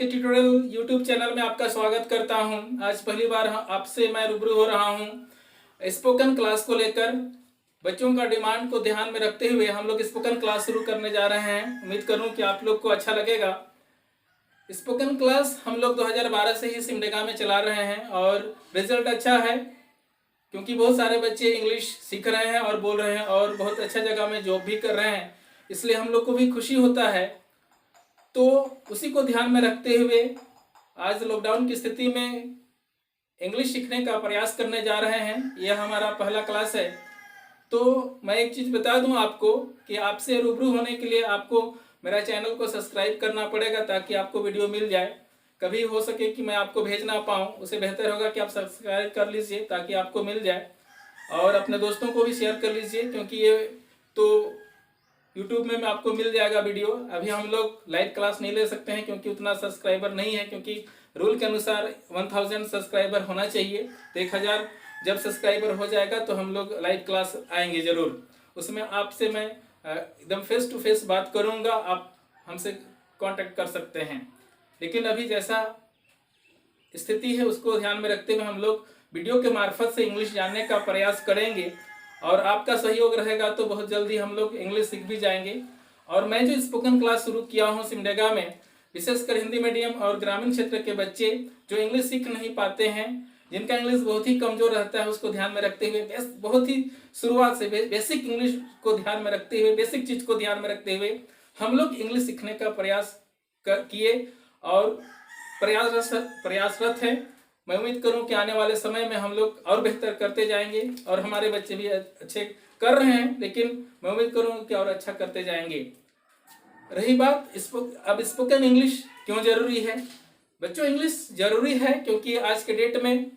के tutorial YouTube channel में आपका स्वागत करता हूं। आज पहली बार आपसे मैं रूबरू हो रहा हूं। स्पोकन क्लास को लेकर बच्चों का डिमांड को ध्यान में रखते हुए हम लोग स्पोकन क्लास शुरू करने जा रहे हैं। उम्मीद करूं कि आप लोग को अच्छा लगेगा। स्पोकन क्लास हम लोग 2012 से ही सिमडेगा में चला रहे हैं और रिजल्ट अच्छा है, क्योंकि बहुत सारे बच्चे इंग्लिश सीख रहे हैं और बोल रहे हैं और बहुत अच्छा जगह में जॉब भी कर रहे हैं, इसलिए हम लोग को भी खुशी होता है। तो उसी को ध्यान में रखते हुए आज लॉकडाउन की स्थिति में इंग्लिश सीखने का प्रयास करने जा रहे हैं। यह हमारा पहला क्लास है। तो मैं एक चीज़ बता दूं आपको कि आपसे रूबरू होने के लिए आपको मेरा चैनल को सब्सक्राइब करना पड़ेगा, ताकि आपको वीडियो मिल जाए। कभी हो सके कि मैं आपको भेज ना पाऊँ, उससे बेहतर होगा कि आप सब्सक्राइब कर लीजिए ताकि आपको मिल जाए, और अपने दोस्तों को भी शेयर कर लीजिए, क्योंकि ये तो यूट्यूब में आपको मिल जाएगा वीडियो। अभी हम लोग लाइव क्लास नहीं ले सकते हैं क्योंकि उतना सब्सक्राइबर नहीं है, क्योंकि रूल के अनुसार 1000 सब्सक्राइबर होना चाहिए। तो 1000 जब सब्सक्राइबर हो जाएगा तो हम लोग लाइव क्लास आएंगे ज़रूर। उसमें आपसे मैं एकदम फेस टू फेस बात करूंगा, आप हमसे कांटेक्ट कर सकते हैं। लेकिन अभी जैसा स्थिति है उसको ध्यान में रखते हुए हम लोग वीडियो के मार्फत से इंग्लिश जानने का प्रयास करेंगे, और आपका सहयोग रहेगा तो बहुत जल्दी हम लोग इंग्लिश सीख भी जाएंगे। और मैं जो स्पोकन क्लास शुरू किया हूँ सिमडेगा में, विशेषकर हिंदी मीडियम और ग्रामीण क्षेत्र के बच्चे जो इंग्लिश सीख नहीं पाते हैं, जिनका इंग्लिश बहुत ही कमजोर रहता है, उसको ध्यान में रखते हुए बहुत ही शुरुआत से बेसिक इंग्लिश को ध्यान में रखते हुए, बेसिक चीज को ध्यान में रखते हुए हम लोग इंग्लिश सीखने का प्रयास किए और प्रयासरत है। मैं उम्मीद करूं कि आने वाले समय में हम लोग और बेहतर करते जाएंगे, और हमारे बच्चे भी अच्छे कर रहे हैं, लेकिन मैं उम्मीद करूं कि और अच्छा करते जाएंगे। रही बात अब स्पोकन इंग्लिश क्यों जरूरी है? बच्चों, इंग्लिश जरूरी है क्योंकि आज के डेट में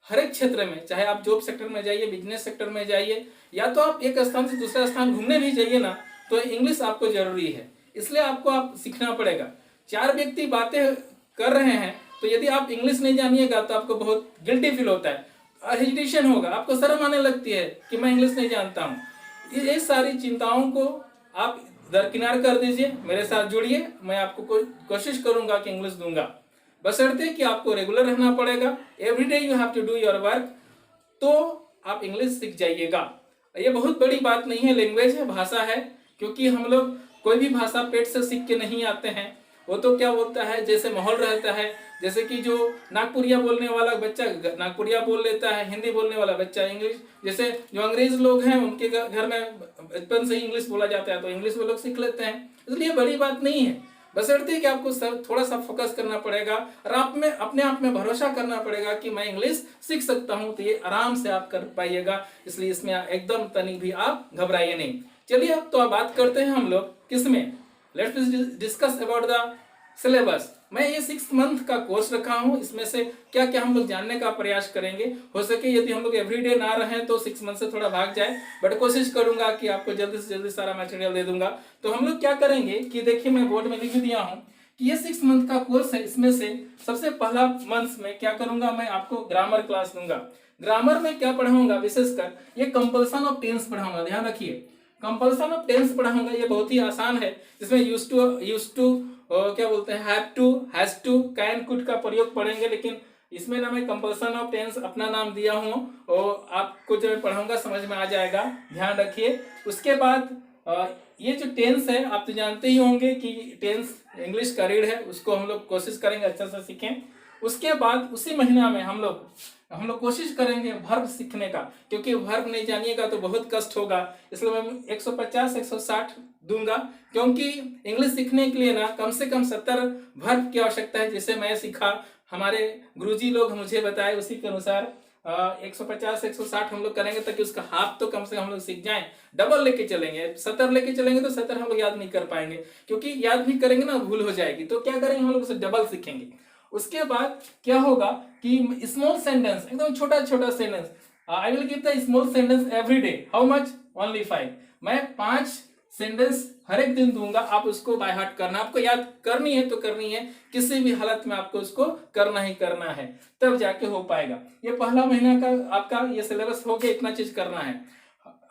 हर एक क्षेत्र में, चाहे आप जॉब सेक्टर में जाइए, बिजनेस सेक्टर में जाइए, या तो आप एक स्थान से दूसरा स्थान घूमने भी जाइए ना, तो इंग्लिश आपको जरूरी है। इसलिए आप सीखना पड़ेगा। 4 व्यक्ति बातें कर रहे हैं, तो यदि आप इंग्लिश नहीं जानिएगा तो आपको बहुत गिल्टी फील होता है, हेजिटेशन होगा, आपको शर्म आने लगती है कि मैं इंग्लिश नहीं जानता हूँ। ये सारी चिंताओं को आप दरकिनार कर दीजिए, मेरे साथ जुड़िए। मैं आपको कोशिश करूंगा कि इंग्लिश दूंगा, बशर्ते कि आपको रेगुलर रहना पड़ेगा। Everyday you have to do your work, तो आप इंग्लिश सीख जाइएगा। ये बहुत बड़ी बात नहीं है, लैंग्वेज है, भाषा है। क्योंकि हम लोग कोई भी भाषा पेट से सीख के नहीं आते हैं। वो तो क्या होता है, जैसे माहौल रहता है, जैसे कि जो नागपुरिया बोलने वाला बच्चा नागपुरिया बोल लेता है, हिंदी बोलने वाला बच्चा इंग्लिश, जैसे जो अंग्रेज लोग हैं उनके घर में बचपन से ही इंग्लिश बोला जाता है, तो इंग्लिश वो लोग सीख लेते हैं। इसलिए बड़ी बात नहीं है, बशर्ते कि आपको थोड़ा सा फोकस करना पड़ेगा और अपने आप में भरोसा करना पड़ेगा कि मैं इंग्लिश सीख सकता हूँ। तो ये आराम से आप कर पाइएगा, इसलिए इसमें एकदम तनिक भी आप घबराइए नहीं। चलिए अब तो बात करते हैं हम लोग किसमें। Let's discuss about the syllabus. मैं ये 6 मंथ का कोर्स रखा हूँ, इसमें से क्या क्या हम लोग जानने का प्रयास करेंगे। हो सके यदि हम लोग एवरीडे ना रहें तो 6 मंथ से थोड़ा भाग जाए, बट कोशिश करूंगा कि आपको जल्दी से जल्दी सारा मटेरियल दे दूंगा। तो हम लोग क्या करेंगे कि देखिए, मैं बोर्ड में लिख दिया हूँ कि ये 6 मंथ का कोर्स है। इसमें से सबसे पहला मंथ में क्या करूंगा, मैं आपको ग्रामर क्लास दूंगा। ग्रामर में क्या पढ़ाऊंगा, विशेषकर ये कंपल्सन ऑफ टेंस पढ़ाऊंगा। ध्यान रखिए, कंपल्सन ऑफ टेंस पढ़ाऊंगा। ये बहुत ही आसान है। इसमें यूज्ड टू क्या बोलते हैं, have to, has to, can, could का प्रयोग पढ़ेंगे। लेकिन इसमें ना मैं कंपल्सन ऑफ टेंस अपना नाम दिया हूँ, और आपको जब मैं पढ़ाऊंगा समझ में आ जाएगा। ध्यान रखिए। उसके बाद ये जो टेंस है, आप तो जानते ही होंगे कि टेंस इंग्लिश का रीड है, उसको हम लोग कोशिश करेंगे अच्छा से सीखें। उसके बाद उसी महीना में हम लोग कोशिश करेंगे वर्ब सीखने का, क्योंकि वर्ब नहीं जानिएगा तो बहुत कष्ट होगा। इसलिए मैं 150 160 दूंगा, क्योंकि इंग्लिश सीखने के लिए ना कम से कम 70 वर्ब की आवश्यकता है। जैसे मैं सीखा, हमारे गुरुजी लोग मुझे बताए, उसी के अनुसार 150 160 हम लोग करेंगे, ताकि उसका हाफ तो कम से कम हम लोग सीख जाएं। डबल लेके चलेंगे, 70 लेके चलेंगे तो 70 हम लोग याद नहीं कर पाएंगे, क्योंकि याद भी करेंगे ना भूल हो जाएगी। तो क्या करेंगे, हम लोग उसे डबल सीखेंगे। उसके बाद क्या होगा कि स्मॉल सेंटेंस, एकदम छोटा छोटा sentence, I will give the small sentence every day. How much? Only 5। मैं 5 सेंटेंस हर एक दिन दूंगा। आप उसको बाय हार्ट करना, आपको याद करनी है तो करनी है, किसी भी हालत में आपको उसको करना ही करना है, तब जाके हो पाएगा। ये पहला महीना का आपका ये सिलेबस हो गया, इतना चीज करना है।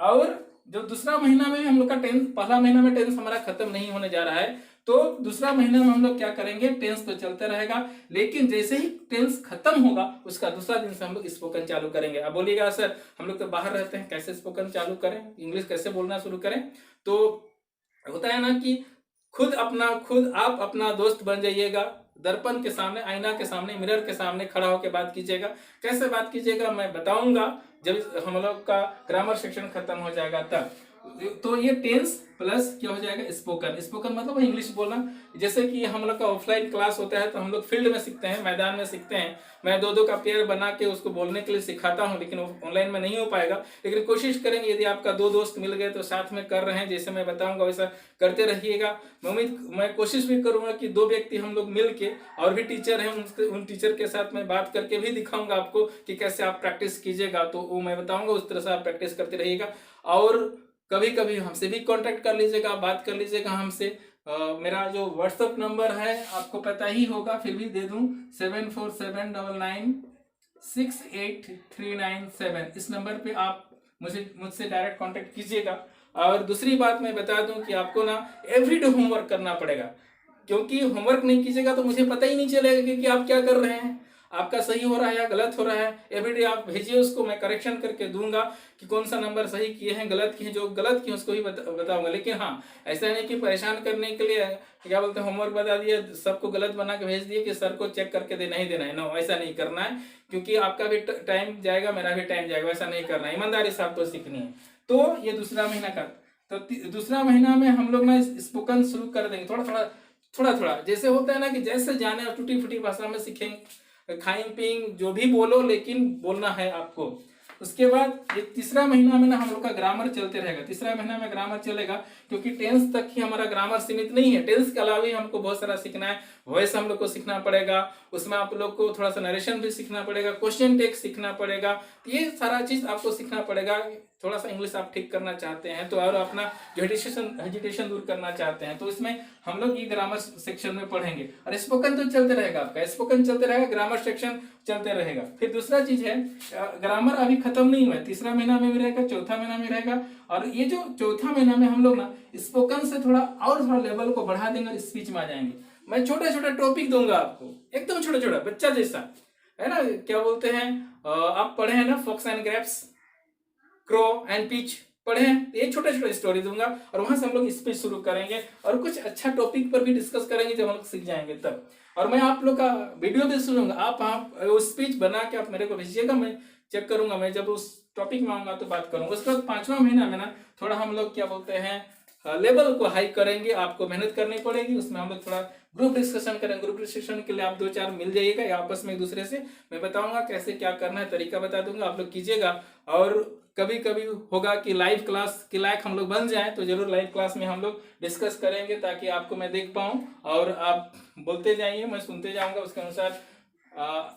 और जो दूसरा महीना में हम लोग का टेंस, पहला महीना में टेंस हमारा खत्म नहीं होने जा रहा है। तो दूसरा महीना में हम लोग क्या करेंगे, टेंस तो चलते रहेगा, लेकिन जैसे ही टेंस खत्म होगा उसका दूसरा दिन से हम लोग स्पोकन चालू करेंगे। अब बोलिएगा सर हम लोग तो बाहर रहते हैं, कैसे स्पोकन चालू करें, इंग्लिश कैसे बोलना शुरू करें? तो होता है ना कि खुद आप अपना दोस्त बन जाइएगा, दर्पण के सामने, आईना के सामने, मिरर के सामने खड़ा होकर बात कीजिएगा। कैसे बात कीजिएगा मैं बताऊंगा जब हम लोग का ग्रामर सेक्शन खत्म हो जाएगा तब। तो ये टेंस प्लस क्या हो जाएगा, स्पोकन। स्पोकन मतलब इंग्लिश बोलना। जैसे कि हम लोग का ऑफलाइन क्लास होता है तो हम लोग फील्ड में सीखते हैं, मैदान में सीखते हैं। मैं दो दो का पेयर बना के उसको बोलने के लिए सिखाता हूं, लेकिन ऑनलाइन में नहीं हो पाएगा। लेकिन कोशिश करेंगे, यदि आपका दो दोस्त मिल गए तो साथ में कर रहे हैं, जैसे मैं बताऊंगा वैसा करते रहिएगा। मैं कोशिश भी करूंगा कि दो व्यक्ति हम लोग मिल के, और भी टीचर हैं, उन टीचर के साथ मैं बात करके भी दिखाऊंगा आपको कि कैसे आप प्रैक्टिस कीजिएगा। तो वो मैं बताऊंगा, उस तरह से आप प्रैक्टिस करते रहिएगा। और कभी कभी हमसे भी कांटेक्ट कर लीजिएगा, बात कर लीजिएगा हमसे। मेरा जो व्हाट्सएप नंबर है आपको पता ही होगा, फिर भी दे दूं, 7479968397। इस नंबर पे आप मुझसे डायरेक्ट कांटेक्ट कीजिएगा। और दूसरी बात मैं बता दूं कि आपको ना एवरीडे होमवर्क करना पड़ेगा, क्योंकि होमवर्क नहीं कीजिएगा तो मुझे पता ही नहीं चलेगा कि आप क्या कर रहे हैं, आपका सही हो रहा है या गलत हो रहा है। एवरीडे आप भेजिए उसको, मैं करेक्शन करके दूंगा कि कौन सा नंबर सही किए हैं, गलत किए हैं। जो गलत किए उसको ही बताऊंगा। लेकिन हाँ, ऐसा नहीं कि परेशान करने के लिए क्या बोलते हैं, होमवर्क बता दिए, सबको गलत बना के भेज दिए कि सर को चेक करके देना ही देना है। नो, ऐसा नहीं करना है, क्योंकि आपका भी टाइम जाएगा, मेरा भी टाइम जाएगा। ऐसा नहीं करना है, ईमानदारी से आपको सीखनी है। तो ये दूसरा महीना का, तो दूसरा महीना में हम लोग ना स्पोकन शुरू कर देंगे, थोड़ा थोड़ा। जैसे होता है ना कि जैसे जाने और टूटी फूटी भाषा में सीखेंगे, खाइंग पिंग जो भी बोलो, लेकिन बोलना है आपको। उसके बाद ये तीसरा महीना में ना हम लोग का ग्रामर चलते रहेगा। तीसरा महीना में ग्रामर चलेगा, क्योंकि टेंस तक ही हमारा ग्रामर सीमित नहीं है। टेंस के अलावा भी हमको बहुत सारा सीखना है। वॉइस हम लोग को सीखना पड़ेगा, उसमें आप लोग को थोड़ा सा नरेशन भी सीखना पड़ेगा, क्वेश्चन टेक सीखना पड़ेगा। ये सारा चीज आपको सीखना पड़ेगा। थोड़ा सा इंग्लिश आप ठीक करना चाहते हैं तो, और अपना जो हेजिटेशन दूर करना चाहते हैं तो इसमें हम लोग ये ग्रामर सेक्शन में पढ़ेंगे। और स्पोकन तो चलते रहेगा, आपका स्पोकन चलते रहेगा, ग्रामर सेक्शन चलते रहेगा। फिर दूसरा चीज है, ग्रामर अभी खत्म नहीं हुआ है, तीसरा महीना में भी रहेगा, चौथा महीना में रहेगा। और ये जो चौथा महीना में हम लोग ना स्पोकन से थोड़ा लेवल को बढ़ा देंगे और स्पीच में आ जाएंगे। मैं छोटा छोटा टॉपिक दूंगा आपको, एकदम छोटा छोटा, बच्चा जैसा, है ना। क्या बोलते हैं, आप पढ़े हैं ना, fox and grapes, crow and peach पढ़े हैं। ये छोटे छोटे स्टोरी दूंगा और वहां से हम लोग स्पीच शुरू करेंगे और कुछ अच्छा टॉपिक पर भी डिस्कस करेंगे जब हम लोग सीख जाएंगे तब। और मैं आप लोग का वीडियो भी सुनूंगा, आप वो स्पीच बना के आप मेरे को भेजिएगा, मैं चेक करूंगा। मैं जब उस टॉपिक में आऊंगा तो बात करूंगा। उसके बाद पांचवा महीना में ना थोड़ा हम लोग क्या बोलते हैं, लेवल को हाई करेंगे। आपको मेहनत करनी पड़ेगी, उसमें हम लोग थोड़ा ग्रुप डिस्कशन करेंगे। ग्रुप डिस्कशन के लिए आप 2-4 मिल जाइएगा या आपस में एक दूसरे से, मैं बताऊंगा कैसे क्या करना है, तरीका बता दूंगा, आप लोग कीजिएगा। और कभी कभी होगा कि लाइव क्लास के लायक हम लोग बन जाए तो जरूर लाइव क्लास में हम लोग डिस्कस करेंगे, ताकि आपको मैं देख पाऊं और आप बोलते जाइए, मैं सुनते जाऊंगा, उसके अनुसार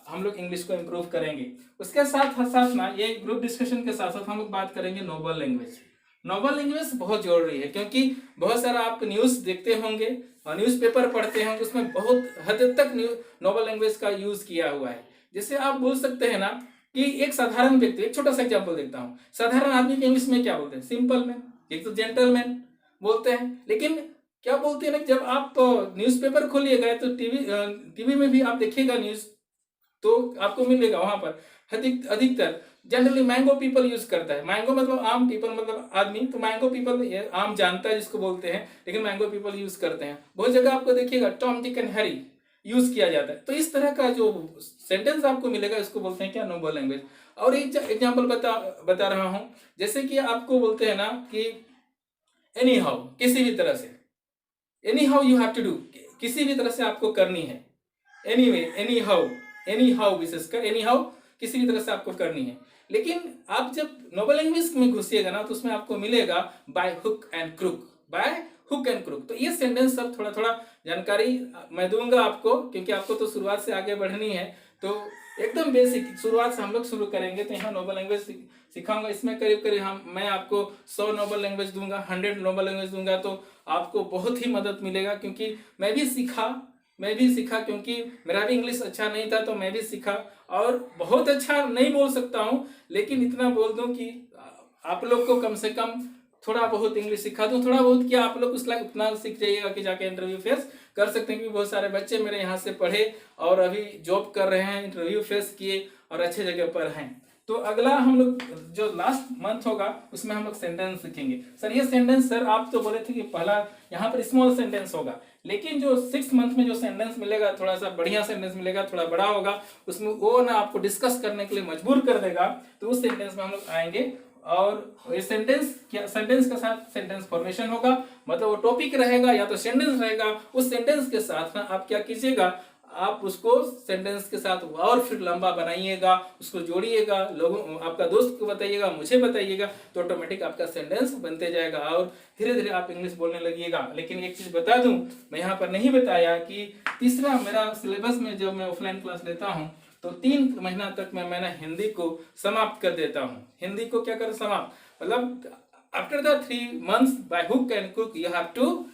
हम लोग इंग्लिश को इम्प्रूव करेंगे। उसके साथ साथ ना, ये ग्रुप डिस्कशन के साथ साथ हम लोग बात करेंगे नोबल लैंग्वेज। नोबल लैंग्वेज बहुत जरूरी है, क्योंकि बहुत सारा आप न्यूज देखते होंगे और न्यूज़पेपर पढ़ते होंगे, उसमें बहुत हद तक नोबल लैंग्वेज का यूज किया हुआ है। जैसे आप बोल सकते हैं ना कि एक साधारण व्यक्ति, एक छोटा सा एग्जाम्पल देता हूँ, साधारण आदमी के इंग्लिश में क्या बोलते हैं, सिंपल मैन, एक तो जेंटलमैन बोलते हैं। लेकिन क्या बोलते हैं ना, जब आप न्यूज़पेपर खोलिएगा तो टीवी में भी आप देखिएगा न्यूज, तो आपको मिलेगा वहां पर अधिकतर जनरली मैंगो पीपल यूज करता है। मैंगो मतलब आम, पीपल मतलब आदमी, तो मैंगो पीपल आम जानता है जिसको बोलते हैं, लेकिन मैंगो पीपल यूज करते हैं। बहुत जगह आपको देखिएगा Tom Dick and Harry use किया जाता है। तो इस तरह का जो सेंटेंस आपको मिलेगा इसको बोलते हैं क्या, नोबल लैंग्वेज। और एक एग्जाम्पल बता रहा हूं, जैसे कि आपको बोलते हैं ना कि एनी हाउ, किसी भी तरह से, anyhow you have to do, किसी भी तरह से आपको करनी है। एनीवे, एनी हाउ विशेषकर, एनी हाउ किसी भी तरह से आपको करनी है। लेकिन आप जब नोबल लैंग्वेज में घुसिएगा ना तो उसमें आपको मिलेगा by hook and crook, by hook and crook. तो ये सेंटेंस सब थोड़ा थोड़ा जानकारी मैं दूंगा आपको, क्योंकि आपको तो शुरुआत से आगे बढ़नी है। तो एकदम बेसिक शुरुआत से हम लोग शुरू करेंगे। तो यहाँ नोबल लैंग्वेज सिखाऊंगा, इसमें करीब करीब मैं आपको 100 नोबल लैंग्वेज दूंगा, 100 नोबल लैंग्वेज दूंगा, तो आपको बहुत ही मदद मिलेगा। क्योंकि मैं भी सीखा, क्योंकि मेरा भी इंग्लिश अच्छा नहीं था, तो मैं भी सीखा। और बहुत अच्छा नहीं बोल सकता हूँ, लेकिन इतना बोल दूं कि आप लोग को कम से कम थोड़ा बहुत इंग्लिश सिखा दूं, थोड़ा बहुत क्या आप लोग उतना सीख जाइएगा कि जाके इंटरव्यू फेस कर सकते हैं। क्योंकि बहुत सारे बच्चे मेरे यहाँ से पढ़े और अभी जॉब कर रहे हैं, इंटरव्यू फेस किए और अच्छे जगह पर हैं। तो अगला हम लोग जो लास्ट मंथ होगा उसमें हम लोग सेंटेंस सीखेंगे। सर ये सेंटेंस सर आप तो बोले थे कि पहला यहाँ पर स्मॉल सेंटेंस होगा, लेकिन जो 6 मंथ में जो सेंटेंस मिलेगा थोड़ा सा बढ़िया सेंटेंस मिलेगा, थोड़ा बड़ा होगा, उसमें वो ना आपको डिस्कस करने के लिए मजबूर कर देगा। तो उस सेंटेंस में हम लोग आएंगे और ये सेंटेंस के साथ सेंटेंस फॉर्मेशन होगा, मतलब वो टॉपिक रहेगा या तो सेंटेंस रहेगा। उस सेंटेंस के साथ ना आप क्या कीजिएगा, आप उसको सेंटेंस के साथ और फिर लंबा बनाइएगा, उसको जोड़िएगा, लोगों आपका दोस्त को बताइएगा, मुझे बताइएगा, तो ऑटोमेटिक आपका सेंटेंस बनते जाएगा और धीरे धीरे आप इंग्लिश बोलने लगिएगा। लेकिन एक चीज बता दूं, मैं यहाँ पर नहीं बताया कि तीसरा मेरा सिलेबस में जब मैं ऑफलाइन क्लास लेता हूँ तो 3 महीना तक मैंने हिंदी को समाप्त कर देता हूँ। हिंदी को क्या कर समाप्त, मतलब after the 3 months by hook and crook you have to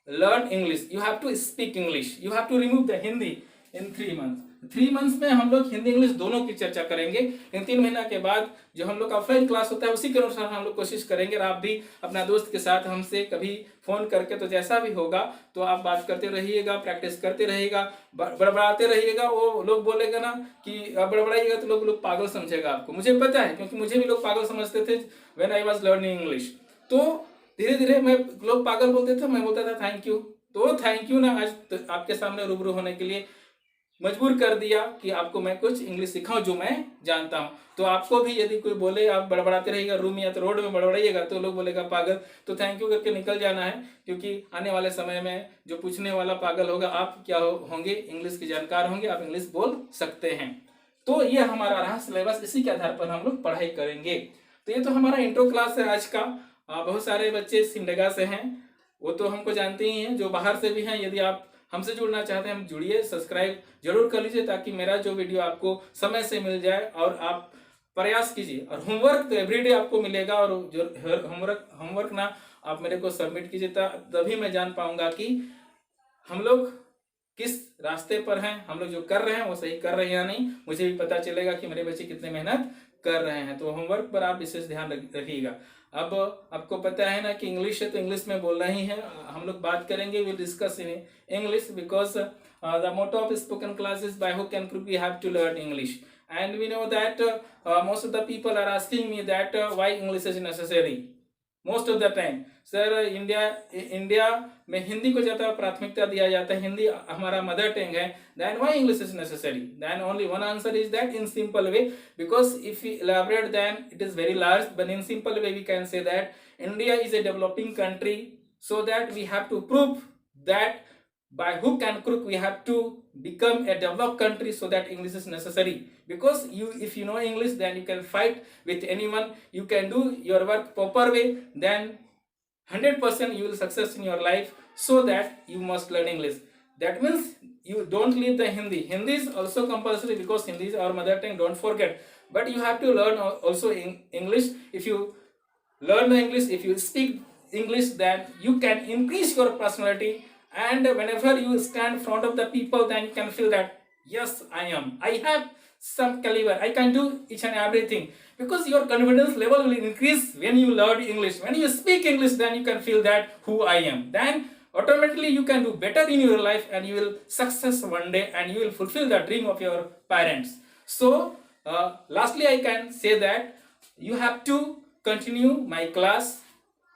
learn English, you have to speak English, you have to remove the Hindi in 3 months। 3 months में हम लोग हिंदी इंग्लिश दोनों की चर्चा करेंगे। इन 3 महीना के बाद जो हम लोग का ऑफलाइन क्लास होता है उसी के अनुसार हम लोग कोशिश करेंगे। और आप भी अपना दोस्त के साथ हमसे कभी फोन करके तो जैसा भी होगा तो आप बात करते रहिएगा, प्रैक्टिस करते रहिएगा, बड़बड़ाते रहिएगा। वो लोग बोलेगा ना कि बड़बड़ाइएगा तो लोग पागल समझेगा आपको, मुझे पता है क्योंकि मुझे भी लोग पागल समझते थे when I was learning English. तो धीरे धीरे मैं लोग पागल बोलते थे, मैं बोलता था थैंक यू। तो थैंक यू ना आज तो आपके सामने रूबरू होने के लिए मजबूर कर दिया कि आपको मैं कुछ इंग्लिश सिखाऊं जो मैं जानता हूं। तो आपको भी यदि कोई बोले आप बड़बड़ाते रहिएगा रूम या तो रोड में बड़बड़ाइएगा तो लोग बोलेगा पागल, तो थैंक यू करके निकल जाना है। क्योंकि आने वाले समय में जो पूछने वाला पागल होगा आप क्या होंगे, इंग्लिश के जानकार होंगे, आप इंग्लिश बोल सकते हैं। तो ये हमारा रहा सिलेबस, इसी के आधार पर हम लोग पढ़ाई करेंगे। तो ये तो हमारा इंट्रो क्लास है आज का। बहुत सारे बच्चे सिमडेगा से हैं, वो तो हमको जानते ही हैं, जो बाहर से भी हैं। यदि आप हमसे जुड़ना चाहते हैं हम जुड़िए, सब्सक्राइब जरूर कर लीजिए ताकि मेरा जो वीडियो आपको समय से मिल जाए। और आप प्रयास कीजिए, और होमवर्क तो एवरीडे आपको मिलेगा, और जो होमवर्क ना आप मेरे को सबमिट कीजिए, तभी मैं जान पाऊंगा कि हम लोग किस रास्ते पर हैं, हम लोग जो कर रहे हैं वो सही कर रहे हैं या नहीं। मुझे भी पता चलेगा कि मेरे बच्चे कितने मेहनत कर रहे हैं। तो होमवर्क पर आप विशेष ध्यान रखिएगा। अब आपको पता है ना कि इंग्लिश है तो इंग्लिश में बोलना ही है। हम लोग बात करेंगे, will discuss in English because the motto of spoken classes by hook and crook we have to learn English. And we know that most of the people are asking me that why English is necessary most of the time. Sir India में हिंदी को ज्यादा प्राथमिकता दिया जाता है, हिंदी हमारा mother tongue है, then why English is necessary? Then only one answer is that in simple way, because if we elaborate then it is very large, but in simple way we can say that India is a developing country, so that we have to prove that by hook and crook we have to become a developed country, so that English is necessary. Because if you know English then you can fight with anyone, you can do your work proper way, then 100% you will success in your life. So that you must learn English. That means you don't leave the Hindi. Hindi is also compulsory because Hindi is our mother tongue, don't forget. But you have to learn also in English. If you learn the English, if you speak English, then you can increase your personality. And whenever you stand in front of the people, then you can feel that yes, I have some caliber, I can do each and everything. Because your confidence level will increase when you learn English. When you speak English, then you can feel that who I am. Then automatically you can do better in your life, and you will success one day, and you will fulfill the dream of your parents. So lastly I can say that you have to continue my class,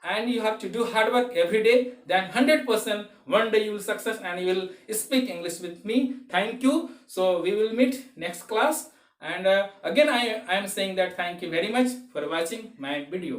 and you have to do hard work every day. Then 100% one day you will success and you will speak English with me. Thank you. So we will meet next class. And again I am saying that thank you very much for watching my video.